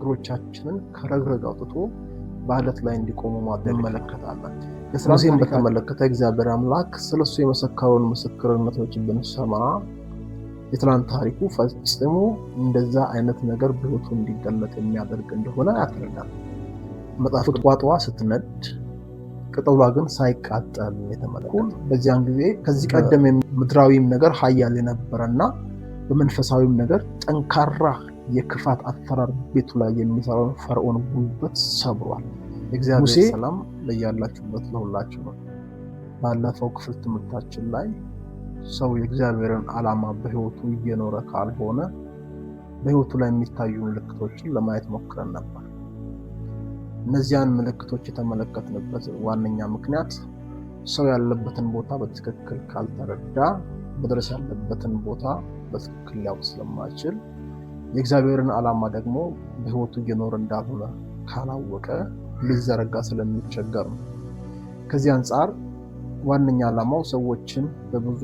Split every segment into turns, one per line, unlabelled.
እግሮቻችንን ከረግረግ አውጥቶ በአለት ላይ እንዲቆሙ ማድረግ እንመለከታለን። ሙሴን በተመለከተ እግዚአብሔር አምላክ ስለሱ የመሰከረውን ምስክርነቶች ብንሰማ የትናንት ታሪኩ ፈጽሞ እንደዛ አይነት ነገር በሕይወቱ እንዲገለጥ የሚያደርግ እንደሆነ ያስረዳል። መጽሐፍ ቁጥቋጦዋ ስትነድ ቅጠሏ ግን ሳይቃጠል የተመለከተ በዚያን ጊዜ ከዚህ ቀደም ምድራዊም ነገር ኃያል የነበረና በመንፈሳዊም ነገር ጠንካራ የክፋት አሰራር ቤቱ ላይ የሚሰራውን ፈርዖን ጉልበት ሰብሯል። እግዚአብሔር ሰላም ለያላችሁበት ለሁላችሁ ነው። ባለፈው ክፍል ትምህርታችን ላይ ሰው የእግዚአብሔርን ዓላማ በሕይወቱ እየኖረ ካልሆነ በሕይወቱ ላይ የሚታዩ ምልክቶችን ለማየት ሞክረን ነበር። እነዚያን ምልክቶች የተመለከትንበት ዋነኛ ምክንያት ሰው ያለበትን ቦታ በትክክል ካልተረዳ መድረስ ያለበትን ቦታ በትክክል ሊያውቅ ስለማይችል የእግዚአብሔርን ዓላማ ደግሞ በሕይወቱ እየኖረ እንዳልሆነ ካላወቀ ሊዘረጋ ስለሚቸገር ነው። ከዚህ አንጻር ዋነኛ ዓላማው ሰዎችን በብዙ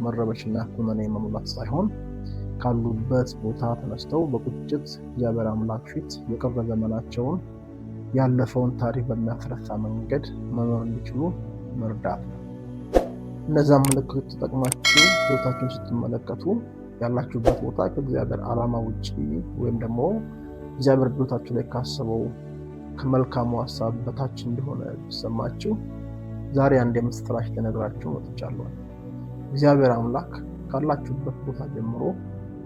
መረበሽና ኩነኔ መሙላት ሳይሆን ካሉበት ቦታ ተነስተው በቁጭት እግዚአብሔር አምላክ ፊት የቀረ ዘመናቸውን ያለፈውን ታሪክ በሚያስረሳ መንገድ መኖር እንዲችሉ መርዳት ነው። እነዛን ምልክቶች ተጠቅማችሁ ሕይወታችሁን ስትመለከቱ ያላችሁበት ቦታ ከእግዚአብሔር ዓላማ ውጪ ወይም ደግሞ እግዚአብሔር ሕይወታችሁ ላይ ካሰበው ከመልካሙ ሀሳብ በታች እንደሆነ ቢሰማችሁ ዛሬ አንድ የምስራች ልነግራችሁ መጥቻለሁ። እግዚአብሔር አምላክ ካላችሁበት ቦታ ጀምሮ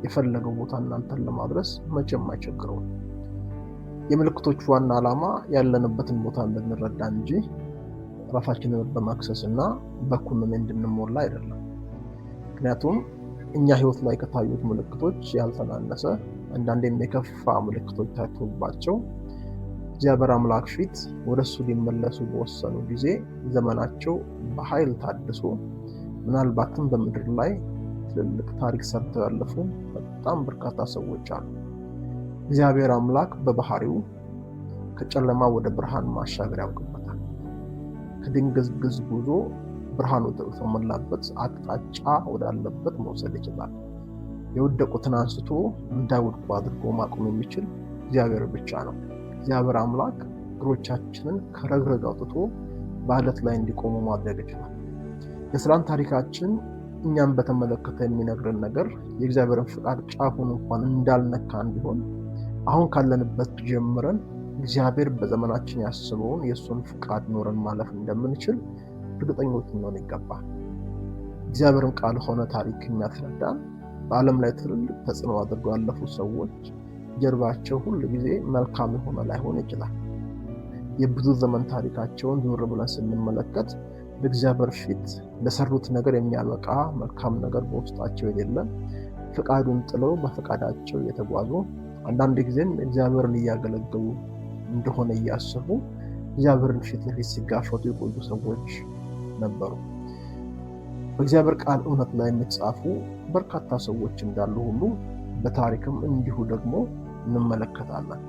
የፈለገው ቦታ እናንተን ለማድረስ መቼም አይቸግረውም። የምልክቶቹ ዋና ዓላማ ያለንበትን ቦታ እንድንረዳ እንጂ ራሳችንን በማክሰስና በኩነኔ እንድንሞላ አይደለም። ምክንያቱም እኛ ሕይወት ላይ ከታዩት ምልክቶች ያልተናነሰ አንዳንዴም የከፋ ምልክቶች ታይቶባቸው እግዚአብሔር አምላክ ፊት ወደሱ ሊመለሱ በወሰኑ ጊዜ ዘመናቸው በኃይል ታድሶ ምናልባትም በምድር ላይ ትልልቅ ታሪክ ሰርተው ያለፉ በጣም በርካታ ሰዎች አሉ። እግዚአብሔር አምላክ በባህሪው ከጨለማ ወደ ብርሃን ማሻገር ያውቅበታል። ከድንግዝግዝ ጉዞ ብርሃን ወደ ተሞላበት አቅጣጫ ወዳለበት መውሰድ ይችላል። የወደቁትን አንስቶ እንዳይወድቁ አድርጎ ማቆም የሚችል እግዚአብሔር ብቻ ነው። እግዚአብሔር አምላክ እግሮቻችንን ከረግረግ አውጥቶ በአለት ላይ እንዲቆሙ ማድረግ ይችላል። የስራን ታሪካችን እኛም በተመለከተ የሚነግረን ነገር የእግዚአብሔርን ፍቃድ ጫፉን እንኳን እንዳልነካ እንዲሆን አሁን ካለንበት ጀምረን እግዚአብሔር በዘመናችን ያስበውን የእሱን ፍቃድ ኖረን ማለፍ እንደምንችል እርግጠኞች ልንሆን ይገባል። እግዚአብሔርን ቃል ሆነ ታሪክ የሚያስረዳን በዓለም ላይ ትልልቅ ተጽዕኖ አድርገው ያለፉ ሰዎች ጀርባቸው ሁሉ ጊዜ መልካም የሆነ ላይሆን ይችላል። የብዙ ዘመን ታሪካቸውን ዞር ብለን ስንመለከት በእግዚአብሔር ፊት ለሰሩት ነገር የሚያበቃ መልካም ነገር በውስጣቸው የሌለ ፍቃዱን ጥለው በፍቃዳቸው የተጓዙ አንዳንድ ጊዜም እግዚአብሔርን እያገለገሉ እንደሆነ እያሰቡ እግዚአብሔርን ፊት ለፊት ሲጋፈጡ የቆዩ ሰዎች ነበሩ። በእግዚአብሔር ቃል እውነት ላይ የሚጻፉ በርካታ ሰዎች እንዳሉ ሁሉ በታሪክም እንዲሁ ደግሞ እንመለከታለን።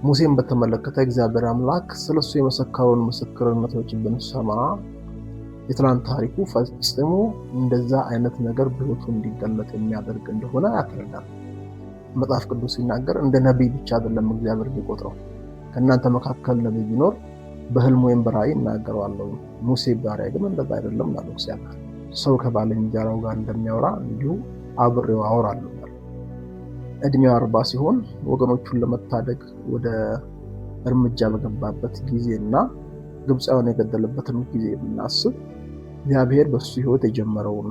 ሙሴን በተመለከተ እግዚአብሔር አምላክ ስለሱ የመሰከረውን ምስክርነቶች ብንሰማ የትናንት ታሪኩ ፈጽሞ እንደዛ አይነት ነገር በሕይወቱ እንዲገለጥ የሚያደርግ እንደሆነ ያስረዳል። መጽሐፍ ቅዱስ ሲናገር እንደ ነቢይ ብቻ አይደለም እግዚአብሔር ቢቆጥረው። ከእናንተ መካከል ነቢይ ቢኖር በሕልም ወይም በራእይ እናገረዋለሁ፣ ሙሴ ባሪያ ግን እንደዛ አይደለም አለ እግዚአብሔር። ሰው ከባልንጀራው ጋር እንደሚያወራ እንዲሁ አብሬው አወራለሁ። እድሜው 40 ሲሆን ወገኖቹን ለመታደግ ወደ እርምጃ በገባበት ጊዜና ግብፃውያን የገደለበትን ጊዜ ብናስብ እግዚአብሔር በሱ ሕይወት የጀመረውን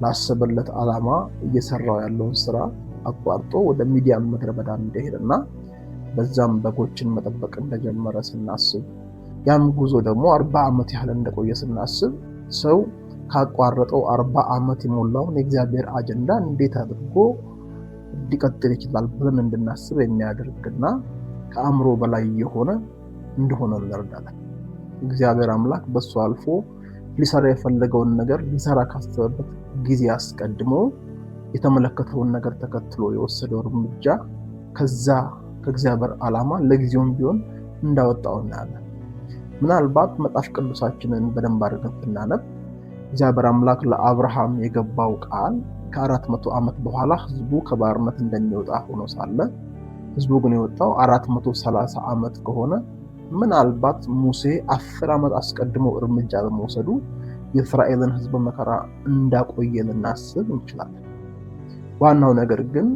ላሰበለት ዓላማ እየሰራው ያለውን ስራ አቋርጦ ወደ ሚዲያም ምድረ በዳ እንደሄደና በዛም በጎችን መጠበቅ እንደጀመረ ስናስብ ያም ጉዞ ደግሞ 40 ዓመት ያህል እንደቆየ ስናስብ ሰው ካቋረጠው 40 ዓመት የሞላውን የእግዚአብሔር አጀንዳ እንዴት አድርጎ ሊቀጥል ይችላል ብለን እንድናስብ የሚያደርግና ከአእምሮ በላይ የሆነ እንደሆነ እንረዳለን። እግዚአብሔር አምላክ በሱ አልፎ ሊሰራ የፈለገውን ነገር ሊሰራ ካሰበበት ጊዜ አስቀድሞ የተመለከተውን ነገር ተከትሎ የወሰደው እርምጃ ከዛ ከእግዚአብሔር ዓላማ ለጊዜውም ቢሆን እንዳወጣው እናያለን። ምናልባት መጽሐፍ ቅዱሳችንን በደንብ አድርገን ስናነብ እግዚአብሔር አምላክ ለአብርሃም የገባው ቃል ከ400 ዓመት በኋላ ህዝቡ ከባርነት እንደሚወጣ ሆኖ ሳለ ህዝቡ ግን የወጣው 430 ዓመት ከሆነ ምናልባት ሙሴ 10 ዓመት አስቀድሞ እርምጃ በመውሰዱ የእስራኤልን ህዝብ መከራ እንዳቆየ ልናስብ እንችላለን። ዋናው ነገር ግን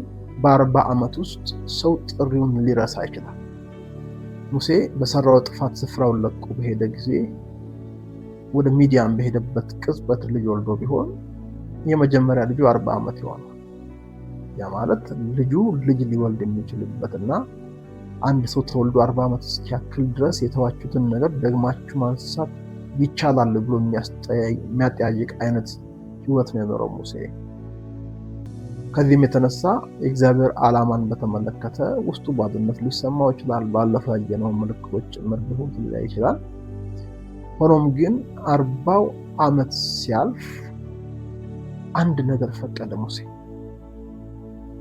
በ40 ዓመት ውስጥ ሰው ጥሪውን ሊረሳ ይችላል። ሙሴ በሰራው ጥፋት ስፍራውን ለቆ በሄደ ጊዜ ወደ ሚዲያን በሄደበት ቅጽበት ልጅ ወልዶ ቢሆን የመጀመሪያ ልጁ 40 ዓመት ይሆናል። ያ ማለት ልጁ ልጅ ሊወልድ የሚችልበትና አንድ ሰው ተወልዶ 40 ዓመት እስኪያክል ድረስ የተዋችሁትን ነገር ደግማችሁ ማንሳት ይቻላል ብሎ የሚያጠያይቅ አይነት ህይወት ነው የኖረው ሙሴ። ከዚህም የተነሳ የእግዚአብሔር ዓላማን በተመለከተ ውስጡ ባዶነት ሊሰማው ይችላል። ባለፈው ያየነው ምልክቶች ጭምር ሊሆን ይችላል። ሆኖም ግን 40 ዓመት ሲያልፍ አንድ ነገር ፈቀደ ሙሴ።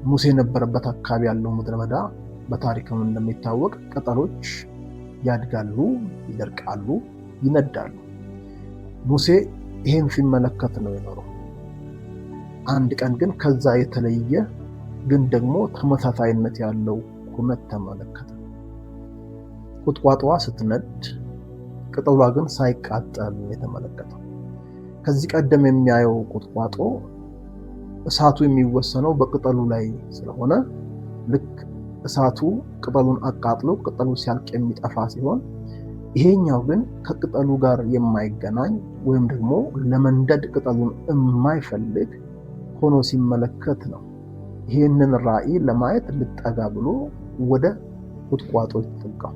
ሙሴ የነበረበት አካባቢ ያለው ምድረ በዳ በታሪክም እንደሚታወቅ ቅጠሎች ያድጋሉ፣ ይደርቃሉ፣ ይነዳሉ። ሙሴ ይሄን ሲመለከት ነው የኖረው። አንድ ቀን ግን ከዛ የተለየ ግን ደግሞ ተመሳሳይነት ያለው ኩነት ተመለከተ። ቁጥቋጦዋ ስትነድ ቅጠሏ ግን ሳይቃጠል የተመለከተው። ከዚህ ቀደም የሚያየው ቁጥቋጦ እሳቱ የሚወሰነው በቅጠሉ ላይ ስለሆነ ልክ እሳቱ ቅጠሉን አቃጥሎ ቅጠሉ ሲያልቅ የሚጠፋ ሲሆን፣ ይሄኛው ግን ከቅጠሉ ጋር የማይገናኝ ወይም ደግሞ ለመንደድ ቅጠሉን የማይፈልግ ሆኖ ሲመለከት ነው ይሄንን ራእይ ለማየት ልጠጋ ብሎ ወደ ቁጥቋጦ ተጠጋው።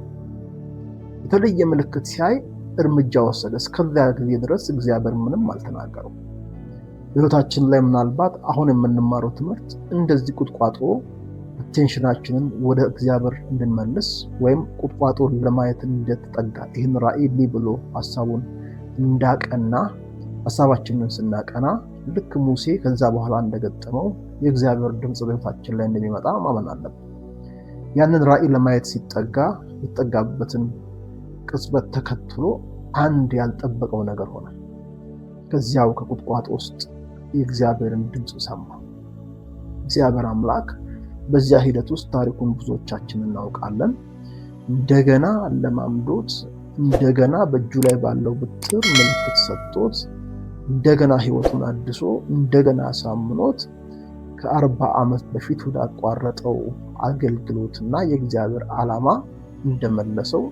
የተለየ ምልክት ሲያይ እርምጃ ወሰደ። እስከዚያ ጊዜ ድረስ እግዚአብሔር ምንም አልተናገረው። በሕይወታችን ላይ ምናልባት አሁን የምንማረው ትምህርት እንደዚህ ቁጥቋጦ አቴንሽናችንን ወደ እግዚአብሔር እንድንመልስ ወይም ቁጥቋጦ ለማየት እንደተጠጋ ይህን ራእይ ብሎ ሐሳቡን እንዳቀና ሐሳባችንን ስናቀና ልክ ሙሴ ከዛ በኋላ እንደገጠመው የእግዚአብሔር ድምፅ በሕይወታችን ላይ እንደሚመጣ ማመን አለብን። ያንን ራእይ ለማየት ሲጠጋ የተጠጋበትን ቅጽበት ተከትሎ አንድ ያልጠበቀው ነገር ሆነ። ከዚያው ከቁጥቋጦ ውስጥ የእግዚአብሔርን ድምፅ ሰማ። እግዚአብሔር አምላክ በዚያ ሂደት ውስጥ ታሪኩን ብዙዎቻችን እናውቃለን። እንደገና ለማምዶት እንደገና በእጁ ላይ ባለው ብትር ምልክት ሰጥቶት እንደገና ህይወቱን አድሶ እንደገና አሳምኖት ከ40 ዓመት በፊት ወደ አቋረጠው አገልግሎትና የእግዚአብሔር ዓላማ እንደመለሰው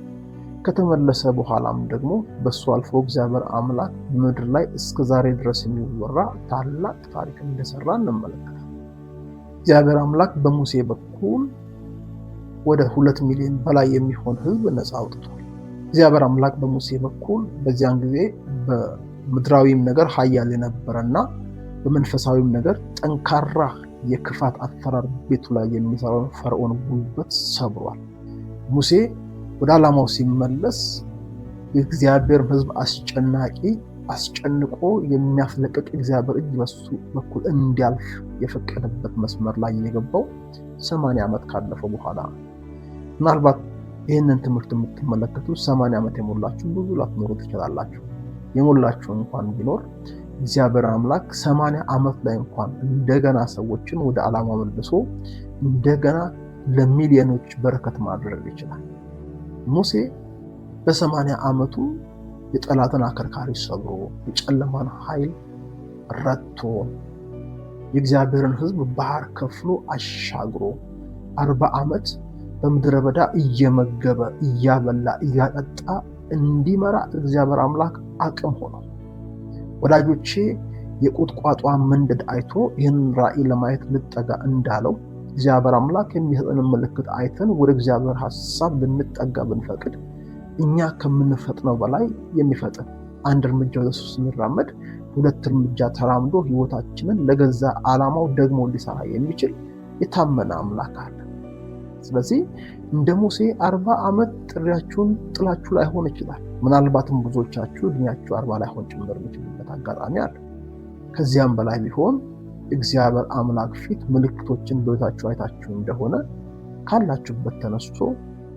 ከተመለሰ በኋላም ደግሞ በሱ አልፎ እግዚአብሔር አምላክ ምድር ላይ እስከ ዛሬ ድረስ የሚወራ ታላቅ ታሪክ እንደሰራ እንመለከታለን። እግዚአብሔር አምላክ በሙሴ በኩል ወደ 2 ሚሊዮን በላይ የሚሆን ህዝብ ነፃ አውጥቷል። እግዚአብሔር አምላክ በሙሴ በኩል በዚያን ጊዜ በምድራዊም ነገር ኃያል የነበረና በመንፈሳዊም ነገር ጠንካራ የክፋት አሰራር ቤቱ ላይ የሚሰራውን ፈርዖን ጉልበት ሰብሯል። ሙሴ ወደ ዓላማው ሲመለስ የእግዚአብሔር ህዝብ አስጨንቆ የሚያስለቅቅ እግዚአብሔር እጅ በሱ በኩል እንዲያልፍ የፈቀደበት መስመር ላይ የገባው 80 ዓመት ካለፈው በኋላ። ምናልባት ይህንን ትምህርት የምትመለከቱ 80 ዓመት የሞላችሁ ብዙ ላትኖሩ ትችላላችሁ። የሞላችሁ እንኳን ቢኖር እግዚአብሔር አምላክ 80 ዓመት ላይ እንኳን እንደገና ሰዎችን ወደ ዓላማ መልሶ እንደገና ለሚሊዮኖች በረከት ማድረግ ይችላል። ሙሴ በ80 ዓመቱ የጠላትን አከርካሪ ሰብሮ የጨለማን ኃይል ረትቶ የእግዚአብሔርን ህዝብ ባህር ከፍሎ አሻግሮ 40 ዓመት በምድረ በዳ እየመገበ እያበላ እያጠጣ እንዲመራ እግዚአብሔር አምላክ አቅም ሆነው። ወዳጆቼ የቁጥቋጧ መንደድ አይቶ ይህን ራእይ ለማየት ልጠጋ እንዳለው እግዚአብሔር አምላክ የሚሰጠን ምልክት አይተን ወደ እግዚአብሔር ሐሳብ ልንጠጋ ብንፈቅድ እኛ ከምንፈጥነው በላይ የሚፈጥን አንድ እርምጃ ወደሱ ስንራመድ 2 እርምጃ ተራምዶ ህይወታችንን ለገዛ ዓላማው ደግሞ ሊሰራ የሚችል የታመነ አምላክ አለ። ስለዚህ እንደ ሙሴ 40 ዓመት ጥሪያችሁን ጥላችሁ ላይሆን ይችላል። ምናልባትም ብዙዎቻችሁ እድሜያችሁ 40 ላይሆን ጭምር የሚችልበት አጋጣሚ አለ። ከዚያም በላይ ቢሆን እግዚአብሔር አምላክ ፊት ምልክቶችን በሕይወታችሁ አይታችሁ እንደሆነ ካላችሁበት ተነስቶ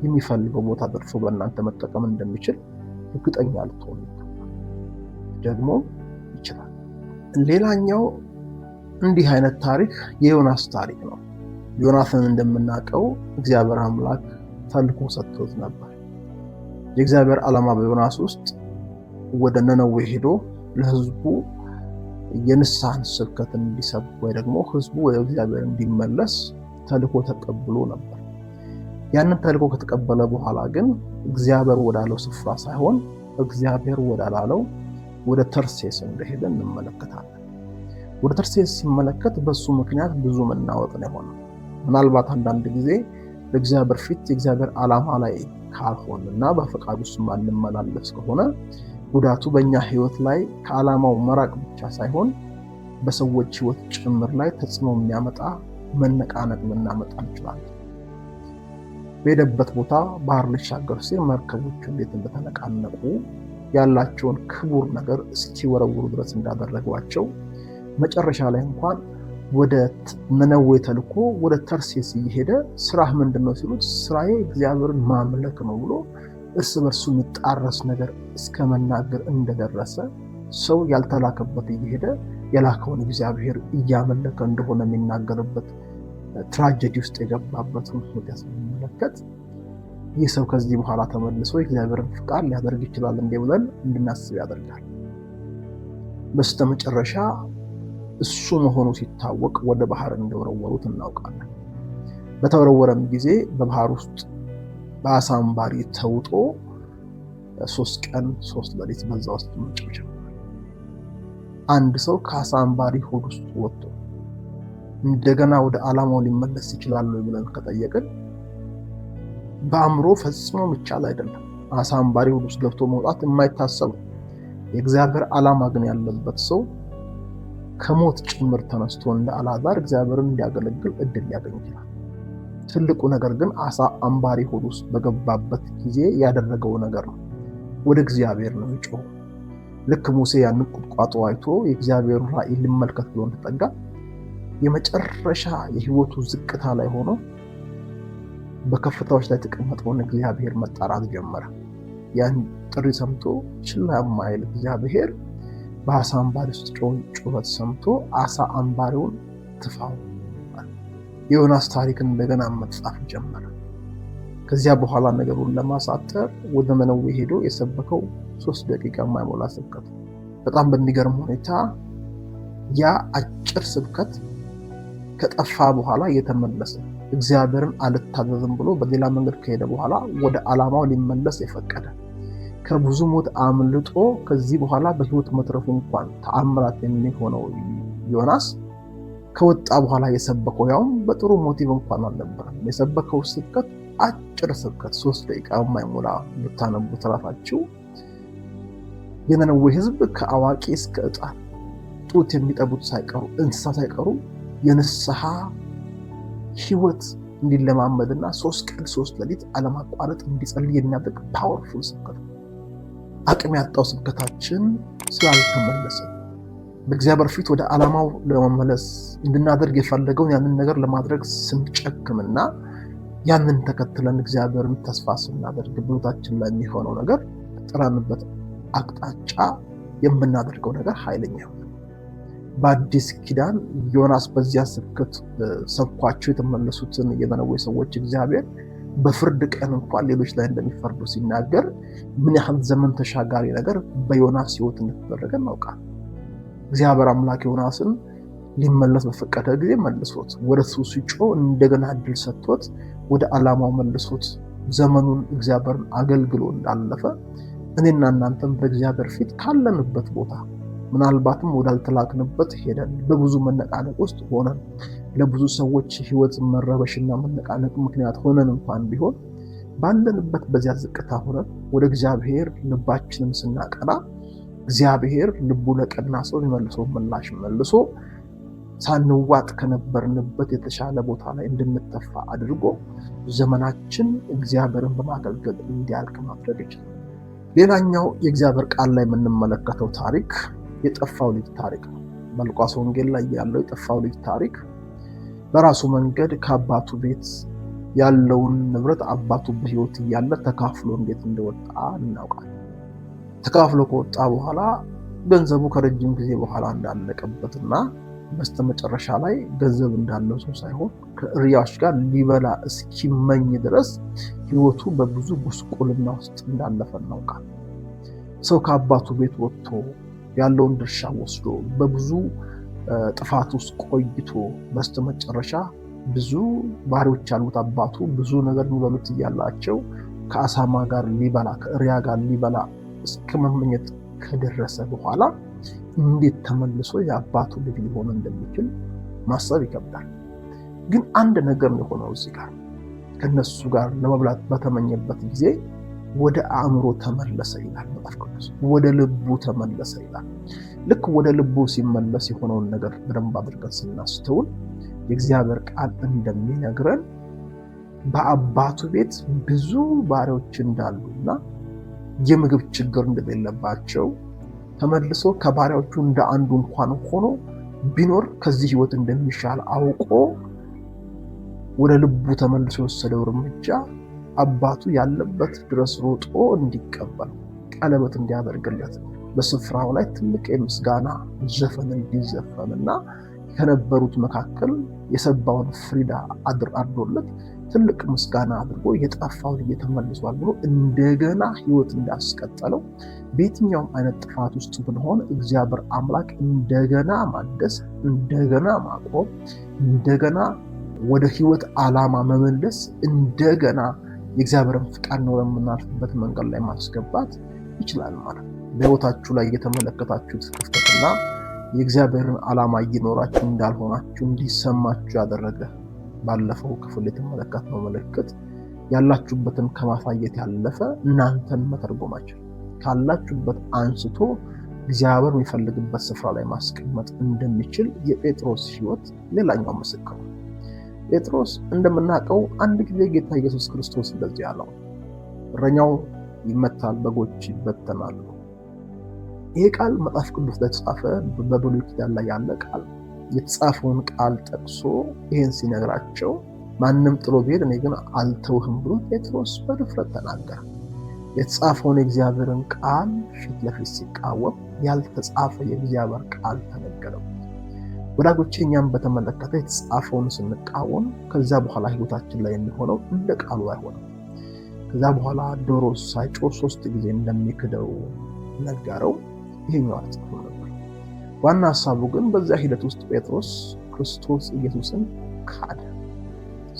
የሚፈልገው ቦታ ደርሶ በእናንተ መጠቀም እንደሚችል እርግጠኛ ልትሆኑ ደግሞ ይችላል። ሌላኛው እንዲህ አይነት ታሪክ የዮናስ ታሪክ ነው። ዮናስን እንደምናውቀው እግዚአብሔር አምላክ ተልኮ ሰጥቶት ነበር። የእግዚአብሔር ዓላማ በዮናስ ውስጥ ወደ ነነዌ ሄዶ ለህዝቡ የንስሐን ስብከት እንዲሰብክ ወይ ደግሞ ህዝቡ ወደ እግዚአብሔር እንዲመለስ ተልኮ ተቀብሎ ነበር። ያንን ተልኮ ከተቀበለ በኋላ ግን እግዚአብሔር ወዳለው ስፍራ ሳይሆን እግዚአብሔር ወዳላለው ወደ ተርሴስ እንደሄደ እንመለከታለን። ወደ ተርሴስ ሲመለከት በሱ ምክንያት ብዙ መናወጥ ነው የሆነው። ምናልባት አንዳንድ ጊዜ በእግዚአብሔር ፊት የእግዚአብሔር ዓላማ ላይ ካልሆነና በፈቃዱ ውስጥ ማንመላለስ ከሆነ ጉዳቱ በእኛ ህይወት ላይ ከዓላማው መራቅ ብቻ ሳይሆን በሰዎች ህይወት ጭምር ላይ ተጽዕኖ የሚያመጣ መነቃነቅ ልናመጣ እንችላለን። በሄደበት ቦታ ባህር ሊሻገር ሲል መርከቦች እንዴት እንደተነቃነቁ ያላቸውን ክቡር ነገር እስኪወረውሩ ድረስ እንዳደረጓቸው መጨረሻ ላይ እንኳን ወደ ነነዌ ተልኮ ወደ ተርሴስ እየሄደ ስራህ ምንድነው ሲሉት ስራዬ እግዚአብሔርን ማምለክ ነው ብሎ እርስ በርሱ የሚጣረስ ነገር እስከ መናገር እንደደረሰ ሰው ያልተላከበት እየሄደ የላከውን እግዚአብሔር እያመለከ እንደሆነ የሚናገርበት ትራጀዲ ውስጥ የገባበትን ሁኔታ ስንመለከት ይህ ሰው ከዚህ በኋላ ተመልሶ የእግዚአብሔርን ፍቃድ ሊያደርግ ይችላል እንዴ ብለን እንድናስብ ያደርጋል። በስተመጨረሻ እሱ መሆኑ ሲታወቅ ወደ ባህር እንደወረወሩት እናውቃለን። በተወረወረም ጊዜ በባህር ውስጥ በአሳ አንባሪ ተውጦ 3 ቀን 3 ሌሊት በዛ ውስጥ መጨረሻ አንድ ሰው ከአሳ አንባሪ ሆድ ውስጥ ወጥቶ እንደገና ወደ ዓላማው ሊመለስ ይችላል ብለን ከጠየቅን በአእምሮ ፈጽሞ ይቻል አይደለም። አሳ አንባሪ ሆድ ውስጥ ገብቶ መውጣት የማይታሰብ። የእግዚአብሔር ዓላማ ግን ያለበት ሰው ከሞት ጭምር ተነስቶ እንደ አልዓዛር እግዚአብሔርን እንዲያገለግል እድል ሊያገኝ ይችላል። ትልቁ ነገር ግን አሳ አንባሪ ሆድ ውስጥ በገባበት ጊዜ ያደረገው ነገር ነው። ወደ እግዚአብሔር ነው የጮኸው። ልክ ሙሴ ያንን ቁጥቋጦ አይቶ የእግዚአብሔርን ራእይ ሊመልከት ብሎ እንደተጠጋ የመጨረሻ የህይወቱ ዝቅታ ላይ ሆኖ በከፍታዎች ላይ ተቀምጦን እግዚአብሔር መጣራት ጀመረ። ያን ጥሪ ሰምቶ ችላ የማይል እግዚአብሔር በአሳ አንባሪ ውስጥ ጩኸት ሰምቶ አሳ አንባሪውን ትፋው የዮናስ ታሪክን እንደገና መጻፍ ጀመረ። ከዚያ በኋላ ነገሩን ለማሳጠር ወደ ነነዌ ሄዶ የሰበከው 3 ደቂቃ የማይሞላ ስብከት። በጣም በሚገርም ሁኔታ ያ አጭር ስብከት ከጠፋ በኋላ የተመለሰ እግዚአብሔርን አልታዘዝም ብሎ በሌላ መንገድ ከሄደ በኋላ ወደ ዓላማው ሊመለስ የፈቀደ ከብዙ ሞት አምልጦ ከዚህ በኋላ በህይወት መትረፉ እንኳን ተአምራት የሚሆነው ዮናስ ከወጣ በኋላ የሰበከው ያውም በጥሩ ሞቲቭ እንኳን አልነበረም። የሰበከው ስብከት አጭር ስብከት 3 ደቂቃ የማይሞላ ብታነቡ ተራፋችሁ የነነዌ ህዝብ ከአዋቂ እስከ ሕፃን ጡት የሚጠቡት ሳይቀሩ እንስሳ ሳይቀሩ የንስሐ ህይወት እንዲለማመድና 3 ቀን 3 ሌሊት አለማቋረጥ እንዲጸልይ የሚያደርግ ፓወርፉል ስብከት። አቅም ያጣው ስብከታችን ስላልተመለሰ በእግዚአብሔር ፊት ወደ ዓላማው ለመመለስ እንድናደርግ የፈለገውን ያንን ነገር ለማድረግ ስንጨክምና ያንን ተከትለን እግዚአብሔርን ተስፋ ስናደርግ በህይወታችን ላይ የሚሆነው ነገር ጥረንበት አቅጣጫ የምናደርገው ነገር ኃይለኛ ነው። በአዲስ ኪዳን ዮናስ በዚያ ስብከት ሰብኳቸው የተመለሱትን የነነዌ ሰዎች እግዚአብሔር በፍርድ ቀን እንኳን ሌሎች ላይ እንደሚፈርዱ ሲናገር ምን ያህል ዘመን ተሻጋሪ ነገር በዮናስ ህይወት እንደተደረገ እናውቃለን። እግዚአብሔር አምላክ ዮናስን ሊመለስ በፈቀደ ጊዜ መልሶት ወደ እሱ ሲጮህ እንደገና እድል ሰጥቶት ወደ ዓላማው መልሶት ዘመኑን እግዚአብሔርን አገልግሎ እንዳለፈ እኔና እናንተም በእግዚአብሔር ፊት ካለንበት ቦታ ምናልባትም ወዳልተላክንበት ሄደን በብዙ መነቃነቅ ውስጥ ሆነን ለብዙ ሰዎች ህይወት መረበሽና መነቃነቅ ምክንያት ሆነን እንኳን ቢሆን ባለንበት በዚያ ዝቅታ ሆነን ወደ እግዚአብሔር ልባችንን ስናቀና እግዚአብሔር ልቡ ለቀና ሰው የሚመልሰው ምላሽ መልሶ ሳንዋጥ ከነበርንበት የተሻለ ቦታ ላይ እንድንተፋ አድርጎ ዘመናችን እግዚአብሔርን በማገልገል እንዲያልቅ ማድረግ ይችላል። ሌላኛው የእግዚአብሔር ቃል ላይ የምንመለከተው ታሪክ የጠፋው ልጅ ታሪክ ነው። በሉቃስ ወንጌል ላይ ያለው የጠፋው ልጅ ታሪክ በራሱ መንገድ ከአባቱ ቤት ያለውን ንብረት አባቱ በህይወት እያለ ተካፍሎ እንዴት እንደወጣ እናውቃለን። ተካፍሎ ከወጣ በኋላ ገንዘቡ ከረጅም ጊዜ በኋላ እንዳለቀበትና በስተመጨረሻ ላይ ገንዘብ እንዳለው ሰው ሳይሆን ከእሪያዎች ጋር ሊበላ እስኪመኝ ድረስ ሕይወቱ በብዙ ጉስቁልና ውስጥ እንዳለፈ እናውቃለን። ሰው ከአባቱ ቤት ወጥቶ ያለውን ድርሻ ወስዶ በብዙ ጥፋት ውስጥ ቆይቶ በስተመጨረሻ ብዙ ባሪዎች ያሉት አባቱ ብዙ ነገር የሚበሉት እያላቸው ከአሳማ ጋር ሊበላ ከእሪያ ጋር ሊበላ እስከ መመኘት ከደረሰ በኋላ እንዴት ተመልሶ የአባቱ ልጅ ሊሆን እንደሚችል ማሰብ ይከብዳል። ግን አንድ ነገር ነው የሆነው። እዚህ ጋር ከነሱ ጋር ለመብላት በተመኘበት ጊዜ ወደ አእምሮ ተመለሰ ይላል መጽሐፍ ቅዱስ። ወደ ልቡ ተመለሰ ይላል። ልክ ወደ ልቡ ሲመለስ የሆነውን ነገር በደንብ አድርገን ስናስተውል የእግዚአብሔር ቃል እንደሚነግረን በአባቱ ቤት ብዙ ባሪያዎች እንዳሉና የምግብ ችግር እንደሌለባቸው ተመልሶ ከባሪያዎቹ እንደ አንዱ እንኳን ሆኖ ቢኖር ከዚህ ሕይወት እንደሚሻል አውቆ ወደ ልቡ ተመልሶ የወሰደው እርምጃ አባቱ ያለበት ድረስ ሮጦ እንዲቀበል ቀለበት እንዲያደርግለት በስፍራው ላይ ትልቅ የምስጋና ዘፈን እንዲዘፈንና ከነበሩት መካከል የሰባውን ፍሪዳ አድርጎለት ትልቅ ምስጋና አድርጎ የጠፋው ልጅ ተመልሷል ብሎ እንደገና ሕይወት እንዳስቀጠለው በየትኛውም አይነት ጥፋት ውስጥ ብንሆን እግዚአብሔር አምላክ እንደገና ማደስ፣ እንደገና ማቆም፣ እንደገና ወደ ሕይወት ዓላማ መመለስ፣ እንደገና የእግዚአብሔርን ፍቃድ ነው የምናልፍበት መንገድ ላይ ማስገባት ይችላል ማለት ነው። በሕይወታችሁ ላይ የተመለከታችሁት ክፍተትና የእግዚአብሔርን ዓላማ እየኖራችሁ እንዳልሆናችሁ እንዲሰማችሁ ያደረገ ባለፈው ክፍል የተመለከትነው ምልክት ያላችሁበትን ከማሳየት ያለፈ እናንተን መተርጎማችሁ ካላችሁበት አንስቶ እግዚአብሔር የሚፈልግበት ስፍራ ላይ ማስቀመጥ እንደሚችል የጴጥሮስ ሕይወት ሌላኛው ምስክር ነው። ጴጥሮስ እንደምናውቀው አንድ ጊዜ ጌታ ኢየሱስ ክርስቶስ እንደዚህ ያለው እረኛው ይመታል፣ በጎች ይበተናሉ። ይሄ ቃል መጽሐፍ ቅዱስ ላይ ተጻፈ፣ በብሉይ ኪዳን ላይ ያለ ቃል የተጻፈውን ቃል ጠቅሶ ይህን ሲነግራቸው ማንም ጥሎ ቢሄድ እኔ ግን አልተውህም ብሎ ጴጥሮስ በድፍረት ተናገረ። የተጻፈውን የእግዚአብሔርን ቃል ፊት ለፊት ሲቃወም ያልተጻፈ የእግዚአብሔር ቃል ተነገረው። ወዳጆቼ እኛም በተመለከተ የተጻፈውን ስንቃወም ከዛ በኋላ ሕይወታችን ላይ የሚሆነው እንደ ቃሉ አይሆንም። ከዛ በኋላ ዶሮ ሳይጮህ 3 ጊዜ እንደሚክደው ነገረው። ይሄኛው አልተጻፈም ነበር። ዋና ሐሳቡ ግን በዛ ሂደት ውስጥ ጴጥሮስ ክርስቶስ ኢየሱስን ካደ።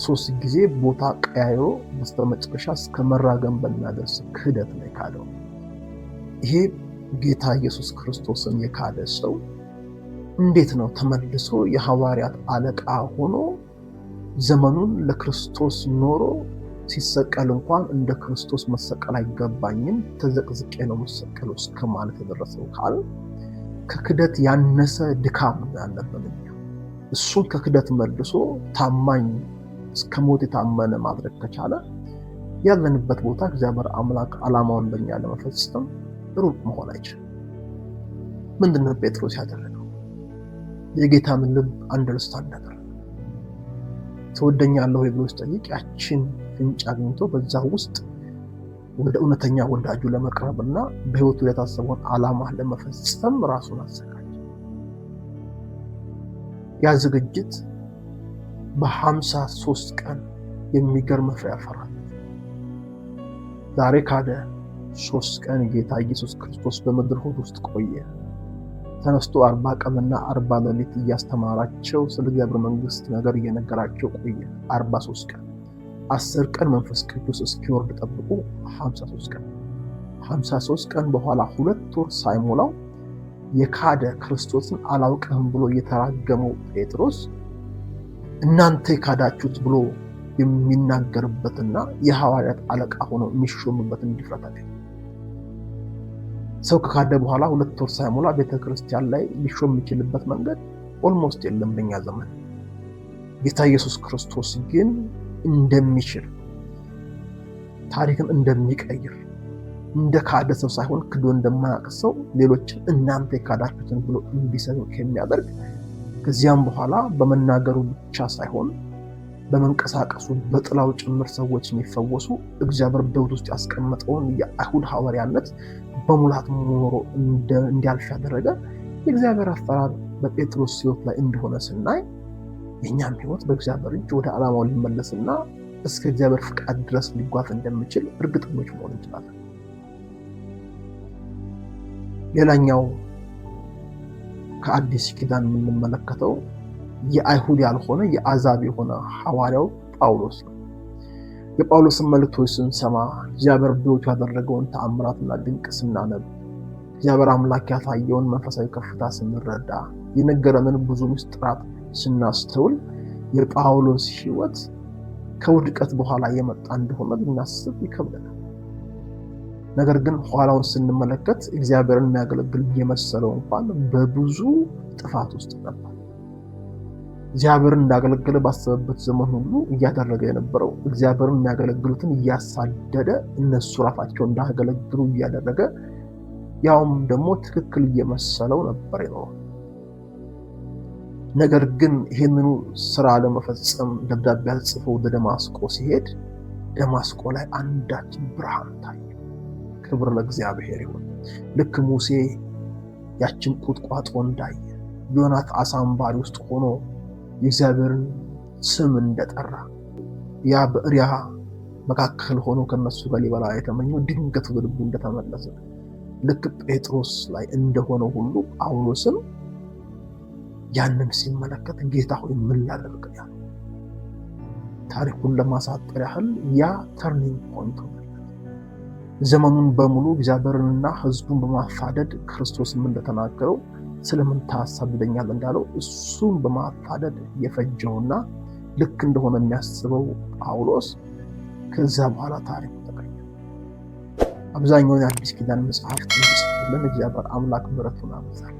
3 ጊዜ ቦታ ቀያይሮ በስተመጨረሻ እስከ መራገም በሚያደርስ ክህደት ነው የካደው። ይሄ ጌታ ኢየሱስ ክርስቶስን የካደ ሰው እንዴት ነው ተመልሶ የሐዋርያት አለቃ ሆኖ ዘመኑን ለክርስቶስ ኖሮ ሲሰቀል እንኳን እንደ ክርስቶስ መሰቀል አይገባኝም ተዘቅዝቄ ነው መሰቀለው እስከ ማለት የደረሰው ካል ከክደት ያነሰ ድካም ያለበት ነው። እሱን ከክደት መልሶ ታማኝ እስከ ሞት የታመነ ማድረግ ከቻለ ያለንበት ቦታ እግዚአብሔር አምላክ ዓላማውን በእኛ ለመፈጸም ሩቅ መሆን አይችልም። ምንድነው ጴጥሮስ ያደረገው? የጌታን ልብ አንደርስታንድ አደረገ። ትወደኛለህ ወይ ብሎ ሲጠይቅ ያችን ፍንጭ አግኝቶ በዛ ውስጥ ወደ እውነተኛ ወዳጁ ለመቅረብና በሕይወቱ የታሰበውን ዓላማ ለመፈጸም ራሱን አዘጋጀ። ያ ዝግጅት በ53 ቀን የሚገርም ፍሬ አፈራ። ዛሬ ካደ 3 ቀን ጌታ ኢየሱስ ክርስቶስ በምድር ሆድ ውስጥ ቆየ። ተነስቶ 40 ቀንና 40 ሌሊት እያስተማራቸው ስለ እግዚአብሔር መንግሥት ነገር እየነገራቸው ቆየ። 43 ቀን 10 ቀን መንፈስ ቅዱስ እስኪወርድ ጠብቁ። 53 ቀን 53 ቀን በኋላ 2 ወር ሳይሞላው የካደ ክርስቶስን አላውቅህም ብሎ የተራገመው ጴጥሮስ እናንተ የካዳችሁት ብሎ የሚናገርበትና የሐዋርያት አለቃ ሆኖ የሚሾምበትን ድፍረት አገኘ። ሰው ከካደ በኋላ 2 ወር ሳይሞላ ቤተክርስቲያን ላይ ሊሾም የሚችልበት መንገድ ኦልሞስት የለም በእኛ ዘመን። ጌታ ኢየሱስ ክርስቶስ ግን እንደሚችል ታሪክን እንደሚቀይር እንደ ካደ ሰው ሳይሆን ክዶ እንደማያውቅ ሰው ሌሎችን እናንተ የካዳችሁትን ብሎ እንዲሰብክ የሚያደርግ ከዚያም በኋላ በመናገሩ ብቻ ሳይሆን በመንቀሳቀሱ በጥላው ጭምር ሰዎች የሚፈወሱ እግዚአብሔር በሕይወት ውስጥ ያስቀመጠውን የአይሁድ ሐዋርያነት በሙላት ኖሮ እንዲያልፍ ያደረገ የእግዚአብሔር አሰራር በጴጥሮስ ሕይወት ላይ እንደሆነ ስናይ የኛም ሕይወት በእግዚአብሔር እጅ ወደ ዓላማው ሊመለስና እስከ እግዚአብሔር ፍቃድ ድረስ ሊጓዝ እንደሚችል እርግጠኞች መሆን እንችላለን። ሌላኛው ከአዲስ ኪዳን የምንመለከተው የአይሁድ ያልሆነ የአሕዛብ የሆነ ሐዋርያው ጳውሎስ ነው። የጳውሎስን መልእክቶች ስንሰማ እግዚአብሔር በሕይወቱ ያደረገውን ተአምራትና ድንቅ ስናነብ እግዚአብሔር አምላክ ያሳየውን መንፈሳዊ ከፍታ ስንረዳ የነገረንን ብዙ ምስጢራት ስናስተውል የጳውሎስ ሕይወት ከውድቀት በኋላ የመጣ እንደሆነ ልናስብ ይከብደናል። ነገር ግን ኋላውን ስንመለከት እግዚአብሔርን የሚያገለግል የመሰለው እንኳን በብዙ ጥፋት ውስጥ ነበር። እግዚአብሔርን እንዳገለገለ ባሰበበት ዘመን ሁሉ እያደረገ የነበረው እግዚአብሔርን የሚያገለግሉትን እያሳደደ እነሱ ራሳቸው እንዳገለግሉ እያደረገ ያውም ደግሞ ትክክል እየመሰለው ነበር የኖረው። ነገር ግን ይህንኑ ስራ ለመፈጸም ደብዳቤ ጽፎ ወደ ደማስቆ ሲሄድ ደማስቆ ላይ አንዳች ብርሃን ታየ። ክብር ለእግዚአብሔር ይሁን። ልክ ሙሴ ያችን ቁጥቋጦ እንዳየ ዮናስ አሳ አንባሪ ውስጥ ሆኖ የእግዚአብሔርን ስም እንደጠራ ያ በእሪያ መካከል ሆኖ ከነሱ ጋር ሊበላ የተመኘው ድንገት ወደ ልቡ እንደተመለሰ ልክ ጴጥሮስ ላይ እንደሆነ ሁሉ ጳውሎስም ያንን ሲመለከት ጌታ ሆይ ምን ላደርግ ያለው ታሪኩን ለማሳጠር ያህል ያ ተርኒንግ ፖይንት ነው። ዘመኑን በሙሉ እግዚአብሔርንና ሕዝቡን በማፋደድ ክርስቶስም እንደተናገረው ስለምን ታሳድደኛለህ እንዳለው እሱን በማፋደድ የፈጀውና ልክ እንደሆነ የሚያስበው ጳውሎስ ከዛ በኋላ ታሪኩ ተቀየረ። አብዛኛውን የአዲስ ኪዳን መጽሐፍት እንዲጽፍልን እግዚአብሔር አምላክ ምሕረቱን አበዛል።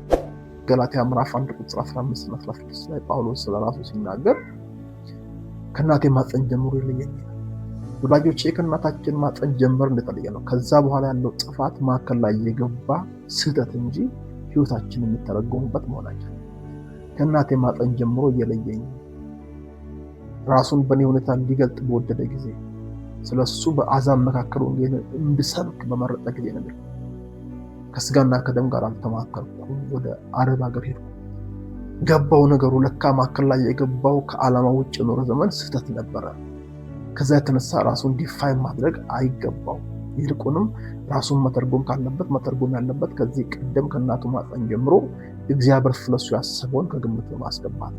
ገላትያ ምዕራፍ 1 ቁጥር 15 እና 16 ላይ ጳውሎስ ስለራሱ ሲናገር ከእናቴ ማፀን ጀምሮ ይለየኛል። ወዳጆቼ ከእናታችን ማፀን ጀምሮ እንደተለየ ነው። ከዛ በኋላ ያለው ጥፋት ማዕከል ላይ የገባ ስህተት እንጂ ሕይወታችን የሚተረጎሙበት መሆናቸው ከእናቴ ማፀን ጀምሮ እየለየኝ ራሱን በእኔ ሁኔታ እንዲገልጥ በወደደ ጊዜ ስለሱ በአሕዛብ መካከል ወንጌልን እንድሰብክ በመረጠ ጊዜ ነበር። ከስጋና ከደም ጋር አልተማከርኩም። ወደ አረብ ሀገር ሄድኩ። ገባው ነገሩ ለካ ማዕከል ላይ የገባው ከዓላማ ውጭ የኖረ ዘመን ስህተት ነበረ። ከዛ የተነሳ ራሱን ዲፋይን ማድረግ አይገባው። ይልቁንም ራሱን መተርጎም ካለበት መተርጎም ያለበት ከዚህ ቀደም ከእናቱ ማፀን ጀምሮ እግዚአብሔር ስለሱ ያሰበውን ከግምት በማስገባት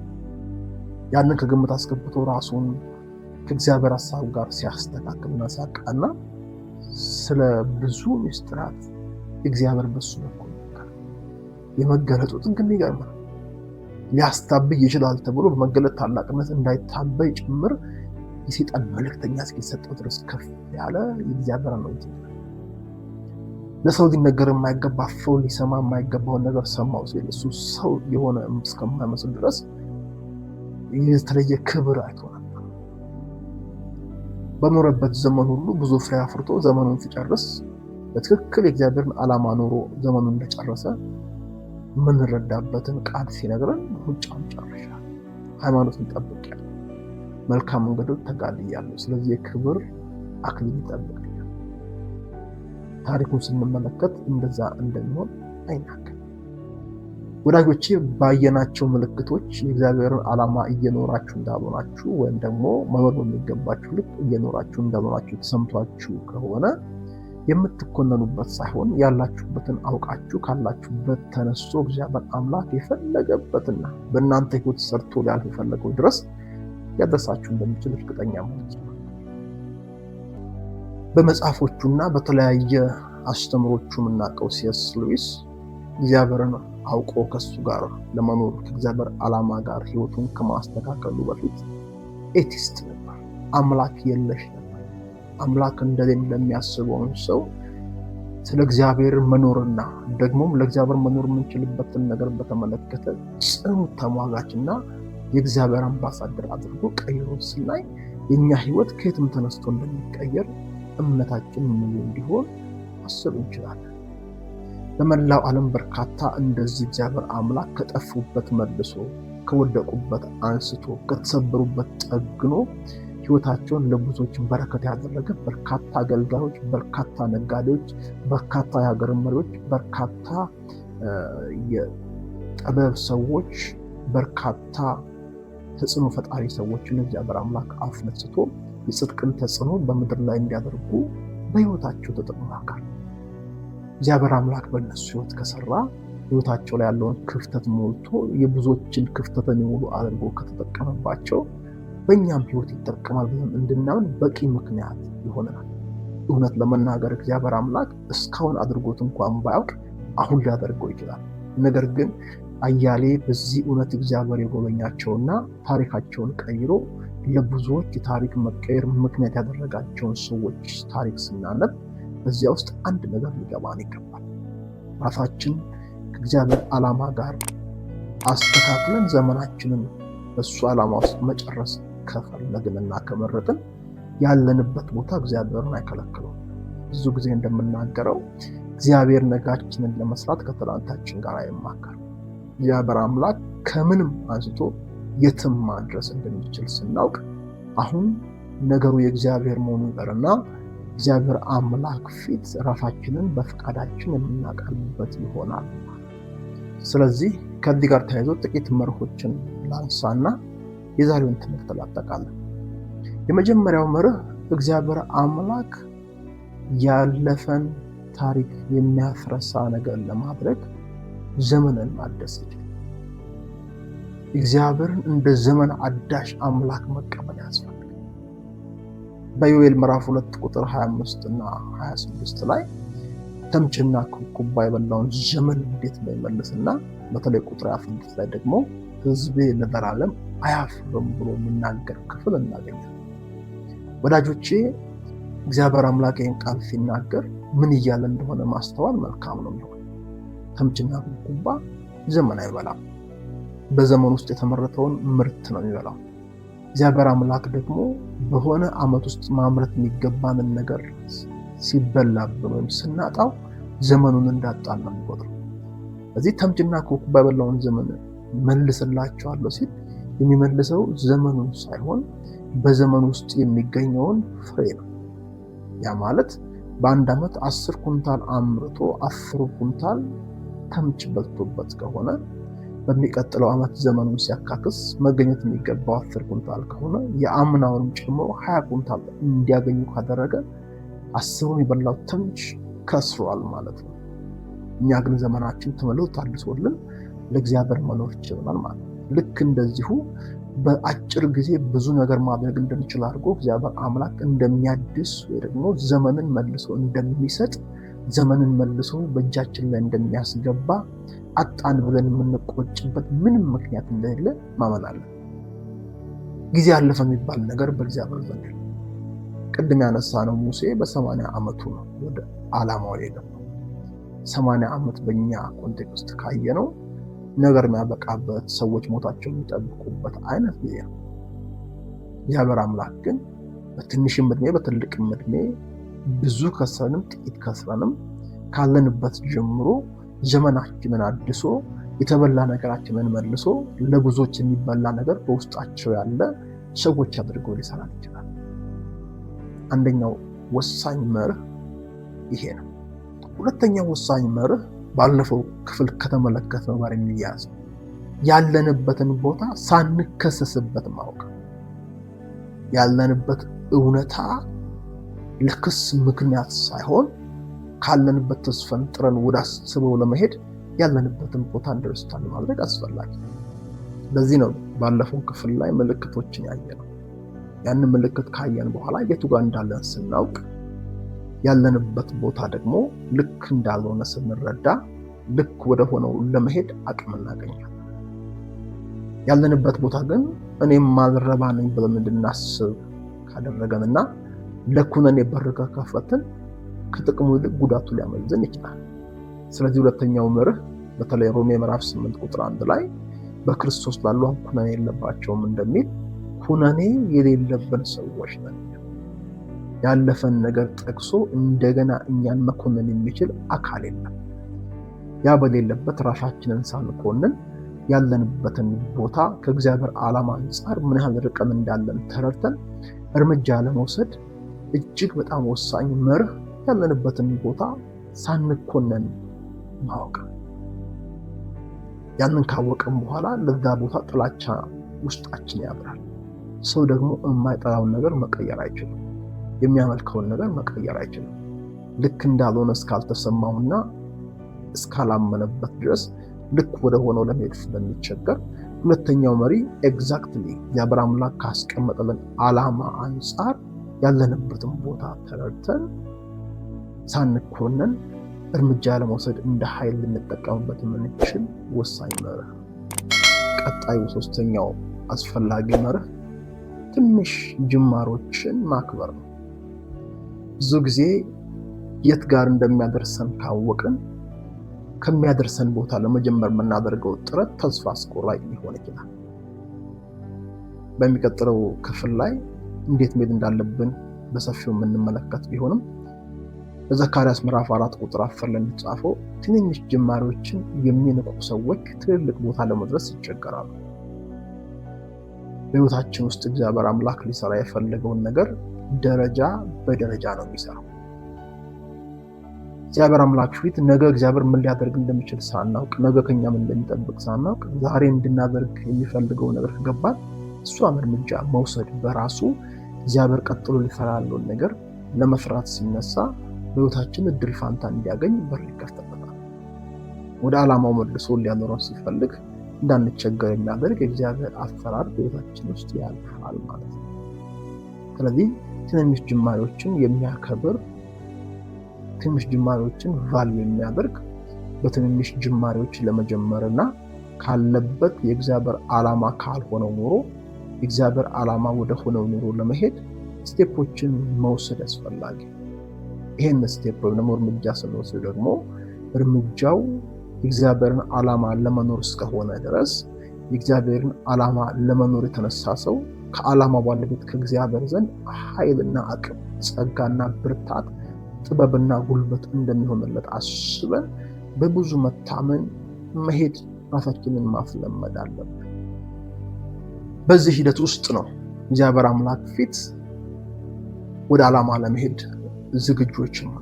ያንን ከግምት አስገብቶ ራሱን ከእግዚአብሔር ሐሳብ ጋር ሲያስተካክልና ሲያቃና ስለ ብዙ ምስጢራት እግዚአብሔር በሱ በኩል የመገለጡ ጥግ ይገርማል። ሊያስታብይ ይችላል ተብሎ በመገለጥ ታላቅነት እንዳይታበይ ጭምር የሰይጣን መልእክተኛ እስኪሰጠው ድረስ ከፍ ያለ የእግዚአብሔር ነው። ለሰው ሊነገር የማይገባ ሰው ሊሰማ የማይገባውን ነገር ሰማው ሲል እሱ ሰው የሆነ እስከማይመስል ድረስ የተለየ ክብር አይቶ ነበር። በኖረበት ዘመን ሁሉ ብዙ ፍሬ አፍርቶ ዘመኑን ሲጨርስ በትክክል የእግዚአብሔርን ዓላማ ኖሮ ዘመኑን እንደጨረሰ የምንረዳበትን ቃል ሲነግረን ሩጫውን ጨርሻለሁ፣ ሃይማኖትን ጠብቄያለሁ፣ መልካም መንገዶች ተጋድያለሁ፣ ስለዚህ የክብር አክሊል ይጠብቀኛል። ታሪኩን ስንመለከት እንደዛ እንደሚሆን አይናገርም። ወዳጆቼ ባየናቸው ምልክቶች የእግዚአብሔርን ዓላማ እየኖራችሁ እንዳልሆናችሁ ወይም ደግሞ መኖር በሚገባችሁ ልክ እየኖራችሁ እንዳልሆናችሁ ተሰምቷችሁ ከሆነ የምትኮነኑበት ሳይሆን ያላችሁበትን አውቃችሁ ካላችሁበት ተነስቶ እግዚአብሔር አምላክ የፈለገበትና በእናንተ ሕይወት ሰርቶ ሊያልፍ የፈለገው ድረስ ያደርሳችሁ እንደሚችል እርግጠኛ መሆን ይችላል። በመጽሐፎቹና በተለያየ አስተምሮቹ የምናውቀው C.S. ሉዊስ እግዚአብሔርን አውቆ ከሱ ጋር ለመኖር ከእግዚአብሔር ዓላማ ጋር ሕይወቱን ከማስተካከሉ በፊት ኤቲስት ነበር፣ አምላክ የለሽ ነበር። አምላክ እንደሌለ ለሚያስበውን ሰው ስለ እግዚአብሔር መኖርና ደግሞም ለእግዚአብሔር መኖር የምንችልበትን ነገር በተመለከተ ጽኑ ተሟጋችና የእግዚአብሔር አምባሳደር አድርጎ ቀይሮ ስናይ የኛ ሕይወት ከየትም ተነስቶ እንደሚቀየር እምነታችን ሙሉ እንዲሆን አስብ እንችላለን። በመላው ዓለም በርካታ እንደዚህ እግዚአብሔር አምላክ ከጠፉበት መልሶ ከወደቁበት አንስቶ ከተሰበሩበት ጠግኖ ሕይወታቸውን ለብዙዎች በረከት ያደረገ በርካታ አገልጋዮች፣ በርካታ ነጋዴዎች፣ በርካታ የሀገር መሪዎች፣ በርካታ ጠበብ ሰዎች በርካታ ተጽዕኖ ፈጣሪ ሰዎችን እግዚአብሔር አምላክ አስነስቶ የጽድቅን ተጽዕኖ በምድር ላይ እንዲያደርጉ በሕይወታቸው ተጠቅሟል። እግዚአብሔር አምላክ በእነሱ ሕይወት ከሰራ ሕይወታቸው ላይ ያለውን ክፍተት ሞልቶ የብዙዎችን ክፍተት የሚሞሉ አድርጎ ከተጠቀመባቸው በእኛም ሕይወት ይጠቀማል ብለን እንድናምን በቂ ምክንያት ይሆነናል። እውነት ለመናገር እግዚአብሔር አምላክ እስካሁን አድርጎት እንኳን ባያውቅ አሁን ሊያደርገው ይችላል። ነገር ግን አያሌ በዚህ እውነት እግዚአብሔር የጎበኛቸውና ታሪካቸውን ቀይሮ ለብዙዎች የታሪክ መቀየር ምክንያት ያደረጋቸውን ሰዎች ታሪክ ስናነብ በዚያ ውስጥ አንድ ነገር ሊገባን ይገባል። ራሳችን ከእግዚአብሔር ዓላማ ጋር አስተካክለን ዘመናችንን በእሱ ዓላማ ውስጥ መጨረስ ከፈለግንና ከመረጥን ያለንበት ቦታ እግዚአብሔርን አይከለክለውም። ብዙ ጊዜ እንደምናገረው እግዚአብሔር ነጋችንን ለመስራት ከትላንታችን ጋር አይማከርም። እግዚአብሔር አምላክ ከምንም አንስቶ የትም ማድረስ እንደሚችል ስናውቅ አሁን ነገሩ የእግዚአብሔር መሆኑን ይቀርና እግዚአብሔር አምላክ ፊት ራሳችንን በፍቃዳችን የምናቀርብበት ይሆናል። ስለዚህ ከዚህ ጋር ተያይዞ ጥቂት መርሆችን ላንሳና የዛሬውን ትምህርት ላጠቃለን። የመጀመሪያው መርህ እግዚአብሔር አምላክ ያለፈን ታሪክ የሚያፍረሳ ነገር ለማድረግ ዘመንን ማደስ ይችላል። እግዚአብሔርን እንደ ዘመን አዳሽ አምላክ መቀበል ያስፈልጋል። በዮኤል ምዕራፍ 2 ቁጥር 25 እና 26 ላይ ተምችና ኩብኩባ የበላውን ዘመን እንዴት እንደሚመልስና በተለይ ቁጥር 26 ላይ ደግሞ ሕዝቤ ለዘላለም አያፍርም ብሎ የሚናገር ክፍል እናገኛለን። ወዳጆቼ እግዚአብሔር አምላክ ይህን ቃል ሲናገር ምን እያለ እንደሆነ ማስተዋል መልካም ነው የሚሆን። ተምችና ኩብኩባ ዘመን አይበላም። በዘመን ውስጥ የተመረተውን ምርት ነው የሚበላው። እግዚአብሔር አምላክ ደግሞ በሆነ ዓመት ውስጥ ማምረት የሚገባንን ነገር ሲበላብን ወይም ስናጣው ዘመኑን እንዳጣን ነው የሚቆጥረው። እዚህ ተምችና ኩብኩባ የበላውን ዘመን መልስላቸዋለሁ ሲል የሚመልሰው ዘመኑን ሳይሆን በዘመን ውስጥ የሚገኘውን ፍሬ ነው። ያ ማለት በአንድ ዓመት 10 ኩንታል አምርቶ 10 ኩንታል ተምች በልቶበት ከሆነ በሚቀጥለው ዓመት ዘመኑን ሲያካክስ መገኘት የሚገባው 10 ኩንታል ከሆነ የአምናውንም ጨምሮ 20 ኩንታል እንዲያገኙ ካደረገ 10ሩን የበላው ተምች ከስሯል ማለት ነው። እኛ ግን ዘመናችን ተመልሶ ታድሶልን ለእግዚአብሔር መኖር ይችላል ማለት ነው። ልክ እንደዚሁ በአጭር ጊዜ ብዙ ነገር ማድረግ እንደምችል አድርጎ እግዚአብሔር አምላክ እንደሚያድስ ወይ ደግሞ ዘመንን መልሶ እንደሚሰጥ ዘመንን መልሶ በእጃችን ላይ እንደሚያስገባ አጣን ብለን የምንቆጭበት ምንም ምክንያት እንደሌለ ማመን አለን። ጊዜ አለፈ የሚባል ነገር በእግዚአብሔር ዘንድ ቅድም ያነሳነው ሙሴ በ80 ዓመቱ ነው ወደ ዓላማው የገባው። 80 ዓመት በእኛ ኮንቴክስት ካየነው ነገር የሚያበቃበት ሰዎች ሞታቸው የሚጠብቁበት አይነት ጊዜ ነው። እግዚአብሔር አምላክ ግን በትንሽም ዕድሜ በትልቅም ዕድሜ ብዙ ከስረንም ጥቂት ከስረንም ካለንበት ጀምሮ ዘመናችንን አድሶ የተበላ ነገራችንን መልሶ ለብዙዎች የሚበላ ነገር በውስጣቸው ያለ ሰዎች አድርገው ሊሰራ ይችላል። አንደኛው ወሳኝ መርህ ይሄ ነው። ሁለተኛው ወሳኝ መርህ ባለፈው ክፍል ከተመለከትነው ጋር የሚያያዝ ያለንበትን ቦታ ሳንከሰስበት ማወቅ። ያለንበት እውነታ ለክስ ምክንያት ሳይሆን ካለንበት ተስፈንጥረን ወደ አስበው ለመሄድ ያለንበትን ቦታ እንደርስታል ማድረግ አስፈላጊ። ለዚህ ነው ባለፈው ክፍል ላይ ምልክቶችን ያየነው። ያን ምልክት ካየን በኋላ የቱ ጋር እንዳለን ስናውቅ ያለንበት ቦታ ደግሞ ልክ እንዳልሆነ ስንረዳ ልክ ወደ ሆነው ለመሄድ አቅም እናገኛለን። ያለንበት ቦታ ግን እኔም ማልረባ ነኝ ብለን እንድናስብ ካደረገንና ለኩነኔ በር ከከፈትን ከጥቅሙ ይልቅ ጉዳቱ ሊያመዝን ይችላል። ስለዚህ ሁለተኛው መርህ በተለይ ሮሜ ምዕራፍ 8 ቁጥር 1 ላይ በክርስቶስ ላሉ ኩነኔ የለባቸውም እንደሚል ኩነኔ የሌለብን ሰዎች ነን። ያለፈን ነገር ጠቅሶ እንደገና እኛን መኮነን የሚችል አካል የለም። ያ በሌለበት ራሳችንን ሳንኮንን ያለንበትን ቦታ ከእግዚአብሔር ዓላማ አንጻር ምን ያህል ርቀን እንዳለን ተረድተን እርምጃ ለመውሰድ እጅግ በጣም ወሳኝ መርህ ያለንበትን ቦታ ሳንኮነን ማወቅ። ያንን ካወቀም በኋላ ለዛ ቦታ ጥላቻ ውስጣችን ያድራል። ሰው ደግሞ የማይጠላውን ነገር መቀየር አይችልም። የሚያመልከውን ነገር መቀየር አይችልም። ልክ እንዳልሆነ እስካልተሰማውና እስካላመነበት ድረስ ልክ ወደ ሆነው ለመሄድ ስለሚቸገር ሁለተኛው መሪ ኤግዛክትሊ የአብር አምላክ ካስቀመጠልን ዓላማ አንጻር ያለንበትን ቦታ ተረድተን ሳንኮነን እርምጃ ለመውሰድ እንደ ኃይል ልንጠቀምበት የምንችል ወሳኝ መርህ። ቀጣዩ ሶስተኛው አስፈላጊ መርህ ትንሽ ጅማሮችን ማክበር ነው። ብዙ ጊዜ የት ጋር እንደሚያደርሰን ካወቅን ከሚያደርሰን ቦታ ለመጀመር የምናደርገው ጥረት ተስፋ አስቆራጭ ሊሆን ይችላል። በሚቀጥለው ክፍል ላይ እንዴት መሄድ እንዳለብን በሰፊው የምንመለከት ቢሆንም በዘካርያስ ምዕራፍ 4 ቁጥር 10 ላይ እንደተጻፈው ትንንሽ ጅማሬዎችን የሚንቁ ሰዎች ትልልቅ ቦታ ለመድረስ ይቸገራሉ። በሕይወታችን ውስጥ እግዚአብሔር አምላክ ሊሰራ የፈለገውን ነገር ደረጃ በደረጃ ነው የሚሰራው። እግዚአብሔር አምላክ ፊት ነገ እግዚአብሔር ምን ሊያደርግ እንደሚችል ሳናውቅ፣ ነገ ከኛ ምን እንደሚጠብቅ ሳናውቅ ዛሬ እንድናደርግ የሚፈልገው ነገር ከገባን እሷን እርምጃ መውሰድ በራሱ እግዚአብሔር ቀጥሎ ሊሰራ ያለውን ነገር ለመስራት ሲነሳ በሕይወታችን እድል ፋንታ እንዲያገኝ በር ይከፍትበታል። ወደ ዓላማው መልሶ ሊያኖረን ሲፈልግ እንዳንቸገር የሚያደርግ የእግዚአብሔር አሰራር በሕይወታችን ውስጥ ያልፋል ማለት ነው። ስለዚህ ትንንሽ ጅማሬዎችን የሚያከብር፣ ትንሽ ጅማሬዎችን ቫልዩ የሚያደርግ፣ በትንንሽ ጅማሬዎች ለመጀመርና ካለበት የእግዚአብሔር ዓላማ ካልሆነው ኑሮ የእግዚአብሔር ዓላማ ወደ ሆነው ኑሮ ለመሄድ ስቴፖችን መውሰድ አስፈላጊ። ይሄን ስቴፕ ወይም ደግሞ እርምጃ ስንወስድ ደግሞ እርምጃው የእግዚአብሔርን ዓላማ ለመኖር እስከሆነ ድረስ የእግዚአብሔርን ዓላማ ለመኖር የተነሳ ሰው ከዓላማው ባለቤት ከእግዚአብሔር ዘንድ ኃይልና አቅም፣ ጸጋና ብርታት፣ ጥበብና ጉልበት እንደሚሆንለት አስበን በብዙ መታመን መሄድ ራሳችንን ማስለመድ አለብን። በዚህ ሂደት ውስጥ ነው እግዚአብሔር አምላክ ፊት ወደ ዓላማ ለመሄድ ዝግጆች ነው።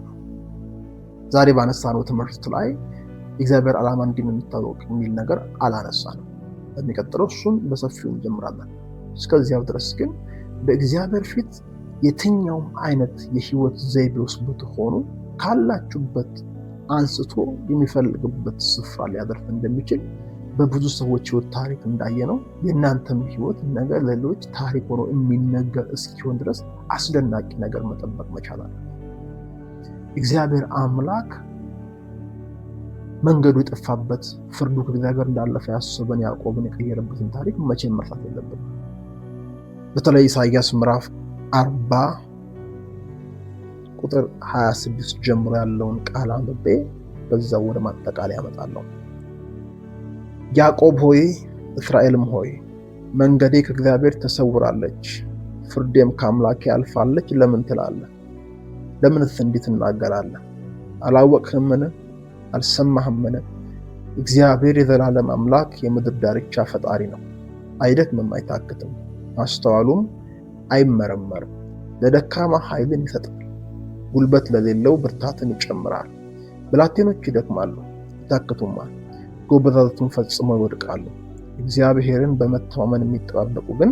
ዛሬ ባነሳነው ትምህርት ላይ የእግዚአብሔር ዓላማ እንዲህ ነው የሚታወቅ የሚል ነገር አላነሳንም። በሚቀጥለው እሱን በሰፊው እንጀምራለን። እስከዚያው ድረስ ግን በእግዚአብሔር ፊት የትኛውም አይነት የህይወት ዘይቤ ውስጥ ብትሆኑ ካላችሁበት አንስቶ የሚፈልግበት ስፍራ ሊያደርስ እንደሚችል በብዙ ሰዎች ህይወት ታሪክ እንዳየነው የእናንተም ህይወት ነገ ለሌሎች ታሪክ ሆኖ የሚነገር እስኪሆን ድረስ አስደናቂ ነገር መጠበቅ መቻል አለ። እግዚአብሔር አምላክ መንገዱ የጠፋበት ፍርዱ ከእግዚአብሔር እንዳለፈ ያሰበን ያዕቆብን የቀየረበትን ታሪክ መቼም መርሳት የለብንም። በተለይ ኢሳይያስ ምዕራፍ 40 ቁጥር 26 ጀምሮ ያለውን ቃል አንብቤ በዛው ወደ ማጠቃለያ ያመጣለሁ። ያዕቆብ ሆይ እስራኤልም ሆይ መንገዴ ከእግዚአብሔር ተሰውራለች፣ ፍርዴም ከአምላኬ አልፋለች ለምን ትላለህ? ለምንስ እንዲህ ትናገራለህ? አላወቅህምን? አልሰማህምን? እግዚአብሔር የዘላለም አምላክ የምድር ዳርቻ ፈጣሪ ነው። አይደክምም አይታክትም፣ ማስተዋሉም አይመረመርም። ለደካማ ኃይልን ይሰጣል፣ ጉልበት ለሌለው ብርታትን ይጨምራል። ብላቴኖች ይደክማሉ ይታክቱማል፣ ጎበዛዝቱን ፈጽመው ይወድቃሉ። እግዚአብሔርን በመተማመን የሚጠባበቁ ግን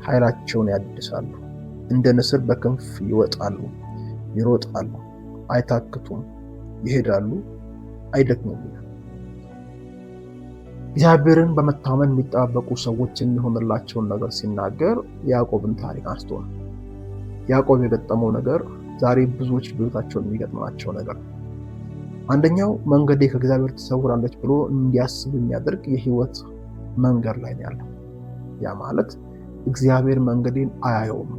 ኃይላቸውን ያድሳሉ። እንደ ንስር በክንፍ ይወጣሉ፣ ይሮጣሉ፣ አይታክቱም፣ ይሄዳሉ፣ አይደክሙም። እግዚአብሔርን በመተማመን የሚጠባበቁ ሰዎች የሚሆንላቸውን ነገር ሲናገር ያዕቆብን ታሪክ አንስቶ ነው። ያዕቆብ የገጠመው ነገር ዛሬ ብዙዎች በሕይወታቸው የሚገጥማቸው ነገር ነው። አንደኛው መንገዴ ከእግዚአብሔር ተሰውራለች ብሎ እንዲያስብ የሚያደርግ የህይወት መንገድ ላይ ነው ያለው። ያ ማለት እግዚአብሔር መንገዴን አያየውም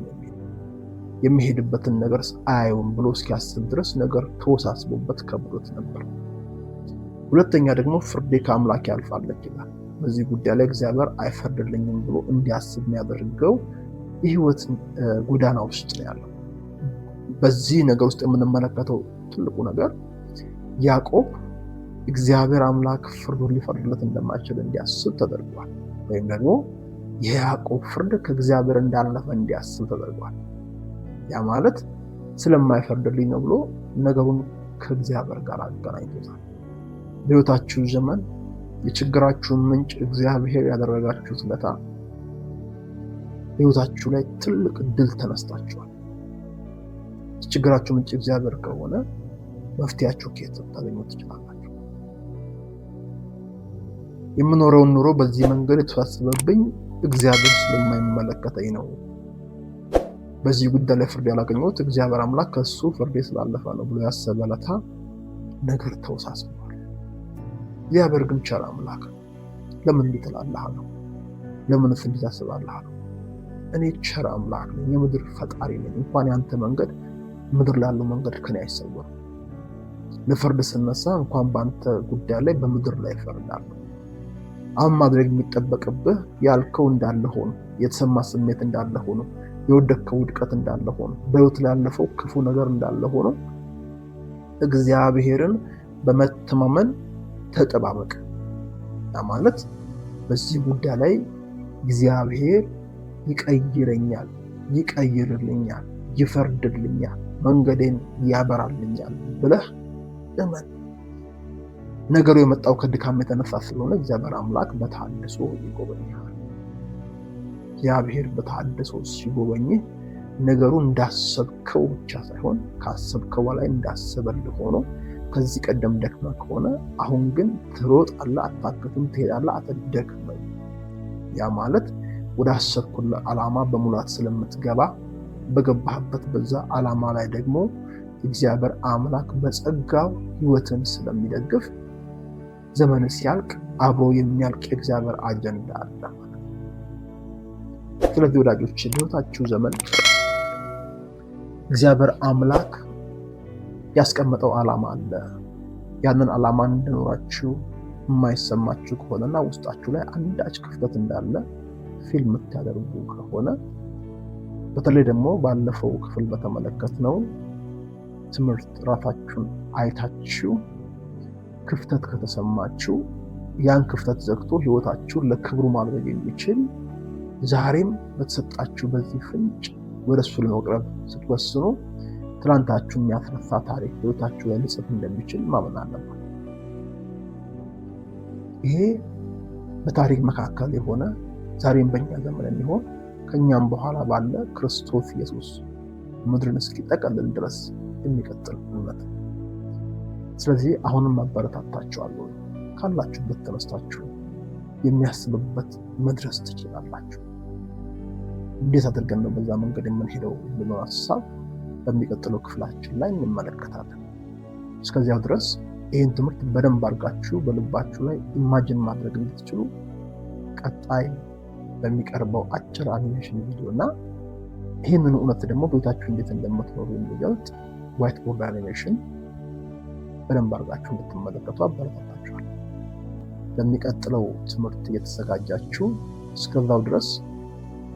የሚሄድበትን ነገር አያየውም ብሎ እስኪያስብ ድረስ ነገር ተወሳስቦበት ከብዶት ነበር። ሁለተኛ ደግሞ ፍርዴ ከአምላኬ ያልፋለች ይላል። በዚህ ጉዳይ ላይ እግዚአብሔር አይፈርድልኝም ብሎ እንዲያስብ የሚያደርገው የህይወት ጎዳና ውስጥ ነው ያለው። በዚህ ነገር ውስጥ የምንመለከተው ትልቁ ነገር ያዕቆብ እግዚአብሔር አምላክ ፍርዱን ሊፈርድለት እንደማይችል እንዲያስብ ተደርጓል። ወይም ደግሞ የያዕቆብ ፍርድ ከእግዚአብሔር እንዳለፈ እንዲያስብ ተደርጓል። ያ ማለት ስለማይፈርድልኝ ነው ብሎ ነገሩን ከእግዚአብሔር ጋር አገናኝቶታል። በሕይወታችሁ ዘመን የችግራችሁን ምንጭ እግዚአብሔር ያደረጋችሁት ለታ ህይወታችሁ ላይ ትልቅ ድል ተነስታችኋል። የችግራችሁ ምንጭ እግዚአብሔር ከሆነ መፍትያችሁ ከየት ልታገኙ ትችላላችሁ? የምኖረውን ኑሮ በዚህ መንገድ የተሳሰበብኝ እግዚአብሔር ስለማይመለከተኝ ነው። በዚህ ጉዳይ ላይ ፍርድ ያላገኘሁት እግዚአብሔር አምላክ ከሱ ፍርድ ስላለፈ ነው ብሎ ያሰበ ለታ ነገር ተወሳስቧል። እግዚአብሔር ግን ቸር አምላክ ለምን እንዲህ ትላለህ ነው? ለምን እንዲህ ታስባለህ ነው? እኔ ቸር አምላክ ነኝ፣ የምድር ፈጣሪ ነኝ። እንኳን ያንተ መንገድ ምድር ላይ ያለው መንገድ ከኔ አይሰወርም። ለፍርድ ስነሳ እንኳን በአንተ ጉዳይ ላይ በምድር ላይ እፈርዳለሁ። አሁን ማድረግ የሚጠበቅብህ ያልከው እንዳለ ሆኖ፣ የተሰማ ስሜት እንዳለ ሆኖ፣ የወደቅከው ውድቀት እንዳለ ሆኖ፣ በህይወት ላይ ያለፈው ክፉ ነገር እንዳለ ሆኖ እግዚአብሔርን በመተማመን ተጠባበቅ። ማለት በዚህ ጉዳይ ላይ እግዚአብሔር ይቀይረኛል፣ ይቀይርልኛል፣ ይፈርድልኛል፣ መንገዴን ያበራልኛል ብለህ እመን። ነገሩ የመጣው ከድካም የተነሳ ስለሆነ እግዚአብሔር አምላክ በተሐድሶ ይጎበኛል። እግዚአብሔር በተሐድሶ ሲጎበኝህ ነገሩ እንዳሰብከው ብቻ ሳይሆን ካሰብከው በላይ እንዳሰበልህ ሆኖ ከዚህ ቀደም ደክመህ ከሆነ አሁን ግን ትሮጣለህ፣ አታክትም፣ ትሄዳለህ፣ አትደክምም። ያ ማለት ወደ አሰብኩልህ ዓላማ በሙላት ስለምትገባ በገባህበት በዛ ዓላማ ላይ ደግሞ እግዚአብሔር አምላክ በጸጋው ህይወትን ስለሚደግፍ ዘመን ሲያልቅ አብሮ የሚያልቅ የእግዚአብሔር አጀንዳ አለ። ስለዚህ ወዳጆች በህይወታችሁ ዘመን እግዚአብሔር አምላክ ያስቀመጠው ዓላማ አለ። ያንን ዓላማ እንድኖራችሁ የማይሰማችሁ ከሆነና ውስጣችሁ ላይ አንዳች ክፍተት እንዳለ ፊልም የምታደርጉ ከሆነ በተለይ ደግሞ ባለፈው ክፍል በተመለከትነው ትምህርት ራሳችሁን አይታችሁ ክፍተት ከተሰማችሁ ያን ክፍተት ዘግቶ ህይወታችሁን ለክብሩ ማድረግ የሚችል ዛሬም በተሰጣችሁ በዚህ ፍንጭ ወደሱ ለመቅረብ ስትወስኑ ትላንታችሁ የሚያስረሳ ታሪክ ህይወታችሁ ላይ ሊጽፍ እንደሚችል ማመን አለባችሁ። ይሄ በታሪክ መካከል የሆነ ዛሬም በእኛ ዘመን የሚሆን ከኛም በኋላ ባለ ክርስቶስ ኢየሱስ ምድርን እስኪጠቀልል ድረስ የሚቀጥል እውነት። ስለዚህ አሁንም ማበረታታችኋለሁ። ካላችሁበት ተነስታችሁ የሚያስብበት መድረስ ትችላላችሁ። እንዴት አድርገን ነው በዛ መንገድ የምንሄደው ብለን ሀሳብ በሚቀጥለው ክፍላችን ላይ እንመለከታለን። እስከዚያው ድረስ ይህን ትምህርት በደንብ አድርጋችሁ በልባችሁ ላይ ኢማጂን ማድረግ እንድትችሉ ቀጣይ በሚቀርበው አጭር አኒሜሽን ቪዲዮ እና ይህንን እውነት ደግሞ በቤታችሁ እንዴት እንደምትኖሩ የሚገልጥ ዋይት ቦርድ አኒሜሽን በደንብ አድርጋችሁ እንድትመለከቱ አበረታታችኋል። ለሚቀጥለው ትምህርት እየተዘጋጃችሁ እስከዛው ድረስ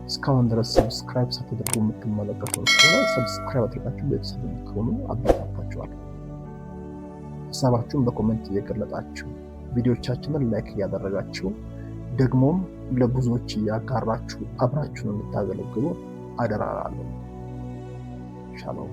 እስካሁን ድረስ ሰብስክራይብ ሳትደርጉ የምትመለከቱ ከሆነ ሰብስክራይብ አድርጋችሁ ቤተሰብ እንድትሆኑ አበረታታችኋል። ሀሳባችሁን በኮሜንት እየገለጣችሁ ቪዲዮቻችንን ላይክ እያደረጋችሁ ደግሞም ለብዙዎች እያጋራችሁ አብራችሁን እንድታገለግሉ አደራ እላለሁ። ሻሎም።